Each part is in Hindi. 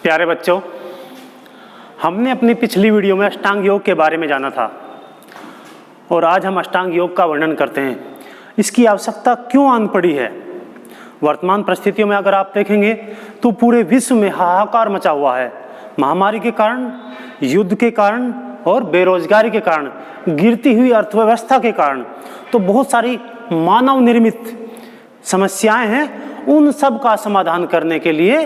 प्यारे बच्चों, हमने अपनी पिछली वीडियो में अष्टांग योग के बारे में जाना था और आज हम अष्टांग योग का वर्णन करते हैं। इसकी आवश्यकता क्यों आन पड़ी है? वर्तमान परिस्थितियों में अगर आप देखेंगे तो पूरे विश्व में हाहाकार मचा हुआ है। महामारी के कारण, युद्ध के कारण और बेरोजगारी के कारण, गिरती हुई अर्थव्यवस्था के कारण, तो बहुत सारी मानव निर्मित समस्याएं हैं। उन सब का समाधान करने के लिए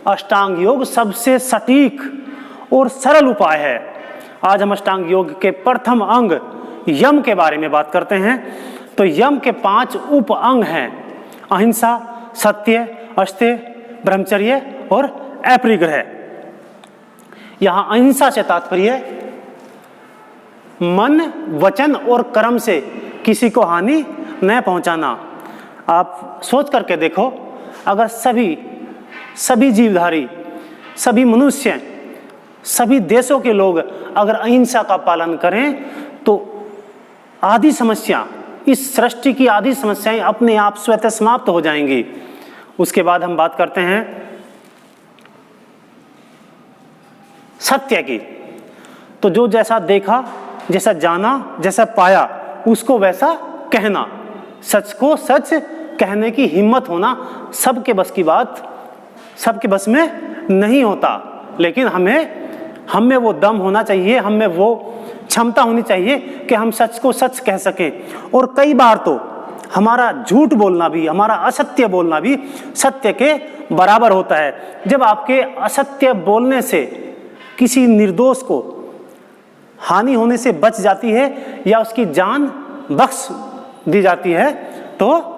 अष्टांग योग सबसे सटीक और सरल उपाय है। आज हम अष्टांग योग के प्रथम अंग यम के बारे में बात करते हैं। तो यम के 5 उप अंग हैं: अहिंसा, सत्य, अस्तेय, ब्रह्मचर्य और अपरिग्रह। यहां अहिंसा से तात्पर्य मन, वचन और कर्म से किसी को हानि न पहुंचाना। आप सोच करके देखो, अगर सभी जीवधारी, सभी मनुष्य, सभी देशों के लोग अगर अहिंसा का पालन करें तो आदि समस्या, इस सृष्टि की आदि समस्याएं अपने आप स्वतः समाप्त हो जाएंगी। उसके बाद हम बात करते हैं सत्य की। तो जो जैसा देखा, जैसा जाना, जैसा पाया, उसको वैसा कहना। सच को सच कहने की हिम्मत होना सबके बस की बात, सबके बस में नहीं होता, लेकिन हमें वो दम होना चाहिए, हमें वो क्षमता होनी चाहिए कि हम सच को सच कह सकें। और कई बार तो हमारा झूठ बोलना भी, हमारा असत्य बोलना भी सत्य के बराबर होता है। जब आपके असत्य बोलने से किसी निर्दोष को हानि होने से बच जाती है या उसकी जान बख्श दी जाती है, तो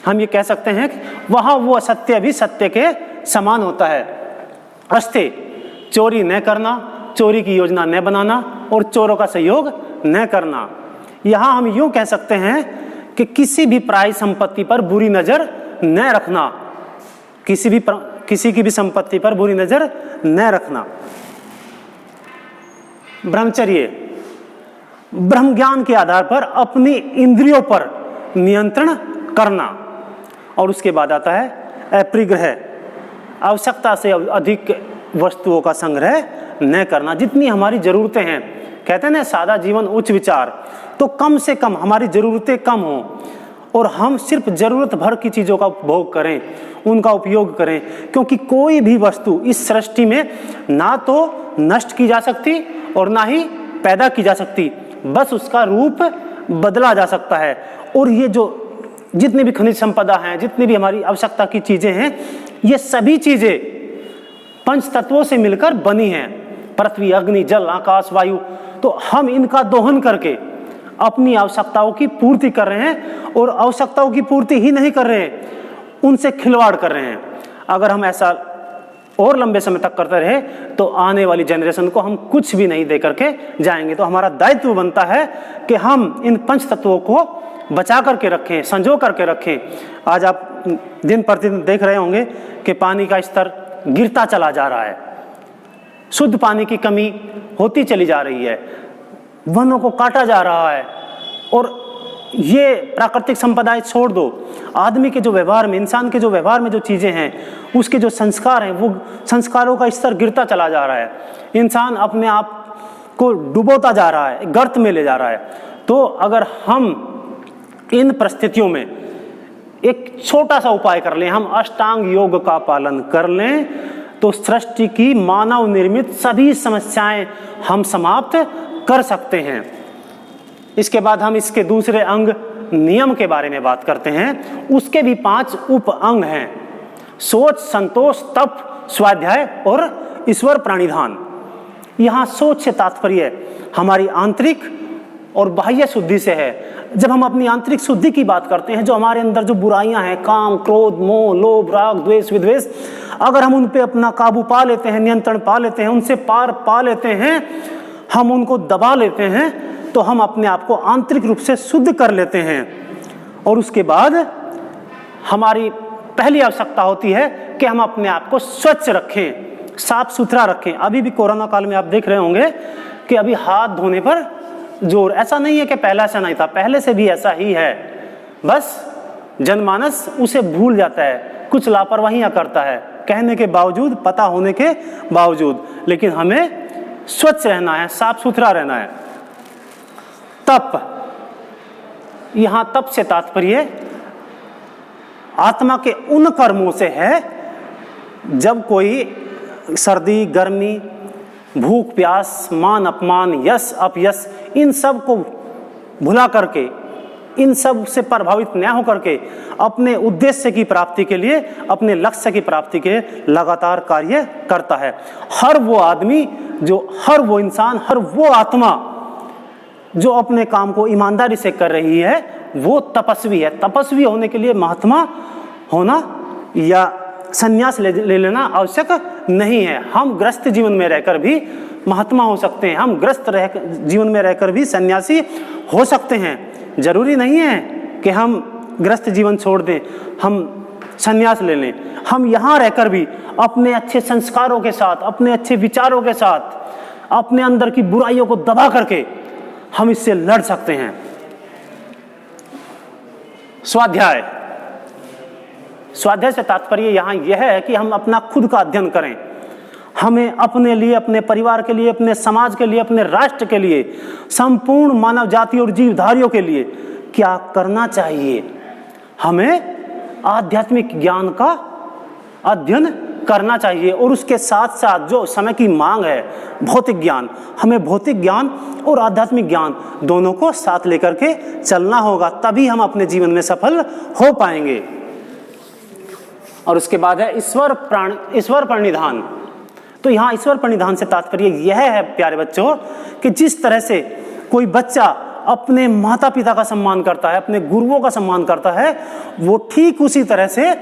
हम ये कह सकते हैं कि वहां वो असत्य भी सत्य के समान होता है। अस्तेय, चोरी न करना, चोरी की योजना न बनाना और चोरों का सहयोग न करना। यहां हम यूं कह सकते हैं कि किसी भी पराई संपत्ति पर बुरी नजर न रखना, किसी की भी संपत्ति पर बुरी नजर न रखना। ब्रह्मचर्य, ब्रह्म ज्ञान के आधार पर अपनी इंद्रियों पर नियंत्रण करना। और उसके बाद आता है अपरिग्रह, आवश्यकता से अधिक वस्तुओं का संग्रह न करना। जितनी हमारी जरूरतें हैं, कहते हैं ना सादा जीवन उच्च विचार, तो कम से कम हमारी जरूरतें कम हों और हम सिर्फ जरूरत भर की चीज़ों का उपभोग करें, उनका उपयोग करें। क्योंकि कोई भी वस्तु इस सृष्टि में ना तो नष्ट की जा सकती और ना ही पैदा की जा सकती, बस उसका रूप बदला जा सकता है। और ये जो जितनी भी खनिज संपदा हैं, जितनी भी हमारी आवश्यकता की चीज़ें हैं, ये सभी चीज़ें पंच तत्वों से मिलकर बनी हैं: पृथ्वी, अग्नि, जल, आकाश, वायु। तो हम इनका दोहन करके अपनी आवश्यकताओं की पूर्ति कर रहे हैं और आवश्यकताओं की पूर्ति ही नहीं कर रहे हैं, उनसे खिलवाड़ कर रहे हैं। अगर हम ऐसा और लंबे समय तक करते रहे तो आने वाली जनरेशन को हम कुछ भी नहीं दे करके जाएंगे। तो हमारा दायित्व बनता है कि हम इन पंच तत्वों को बचा करके रखें, संजो करके रखें। आज आप दिन प्रतिदिन देख रहे होंगे कि पानी का स्तर गिरता चला जा रहा है, शुद्ध पानी की कमी होती चली जा रही है, वनों को काटा जा रहा है। और ये प्राकृतिक संपदाएं छोड़ दो, आदमी के जो व्यवहार में, इंसान के जो व्यवहार में जो चीज़ें हैं, उसके जो संस्कार हैं, वो संस्कारों का स्तर गिरता चला जा रहा है। इंसान अपने आप को डुबोता जा रहा है, गर्त में ले जा रहा है। तो अगर हम इन परिस्थितियों में एक छोटा सा उपाय कर लें, हम अष्टांग योग का पालन कर लें, तो सृष्टि की मानव निर्मित सभी समस्याएं हम समाप्त कर सकते हैं। इसके बाद हम इसके दूसरे अंग नियम के बारे में बात करते हैं। उसके भी 5 उप अंग हैं: सोच, संतोष, तप, स्वाध्याय और ईश्वर प्रणिधान। यहाँ सोच से तात्पर्य हमारी आंतरिक और बाह्य शुद्धि से है। जब हम अपनी आंतरिक शुद्धि की बात करते हैं, जो हमारे अंदर जो बुराइयां हैं, काम, क्रोध, मोह, लोभ, राग, द्वेष, विद्वेष, अगर हम उन पे अपना काबू पा लेते हैं, नियंत्रण पा लेते हैं, उनसे पार पा लेते हैं, हम उनको दबा लेते हैं, तो हम अपने आप को आंतरिक रूप से शुद्ध कर लेते हैं। और उसके बाद हमारी पहली आवश्यकता होती है कि हम अपने आप को स्वच्छ रखें, साफ सुथरा रखें। अभी भी कोरोना काल में आप देख रहे होंगे कि अभी हाथ धोने पर जोर, ऐसा नहीं है कि पहले ऐसा नहीं था, पहले से भी ऐसा ही है, बस जनमानस उसे भूल जाता है। कुछ लापरवाहियां करता है, कहने के बावजूद, पता होने के बावजूद। लेकिन हमें स्वच्छ रहना है, साफ सुथरा रहना है। तप, यहां तप से तात्पर्य आत्मा के उन कर्मों से है जब कोई सर्दी, गर्मी, भूख प्यास, मान अपमान, यश अपयश, इन सब को भुला करके, इन सब से प्रभावित न होकर के अपने उद्देश्य की प्राप्ति के लिए, अपने लक्ष्य की प्राप्ति के लिए लगातार कार्य करता है। हर वो आदमी हर वो इंसान, हर वो आत्मा जो अपने काम को ईमानदारी से कर रही है, वो तपस्वी है। तपस्वी होने के लिए महात्मा होना या संन्यास ले लेना आवश्यक नहीं है। हम ग्रस्त जीवन में रहकर भी महात्मा हो सकते हैं, हम ग्रस्त जीवन में रहकर भी सन्यासी हो सकते हैं। जरूरी नहीं है कि हम ग्रस्त जीवन छोड़ दें, हम सन्यास ले लें। हम यहाँ रहकर भी अपने अच्छे संस्कारों के साथ, अपने अच्छे विचारों के साथ, अपने अंदर की बुराइयों को दबा करके हम इससे लड़ सकते हैं। स्वाध्याय, स्वाध्याय से तात्पर्य यहाँ यह है कि हम अपना खुद का अध्ययन करें। हमें अपने लिए, अपने परिवार के लिए, अपने समाज के लिए, अपने राष्ट्र के लिए, संपूर्ण मानव जाति और जीवधारियों के लिए क्या करना चाहिए। हमें आध्यात्मिक ज्ञान का अध्ययन करना चाहिए और उसके साथ साथ जो समय की मांग है भौतिक ज्ञान, हमें भौतिक ज्ञान और आध्यात्मिक ज्ञान दोनों को साथ लेकर के चलना होगा, तभी हम अपने जीवन में सफल हो पाएंगे। और उसके बाद है ईश्वर प्रणिधान। तो यहाँ ईश्वर प्रणिधान से तात्पर्य यह है प्यारे बच्चों कि जिस तरह से कोई बच्चा अपने माता पिता का सम्मान करता है, अपने गुरुओं का सम्मान करता है, वो ठीक उसी तरह से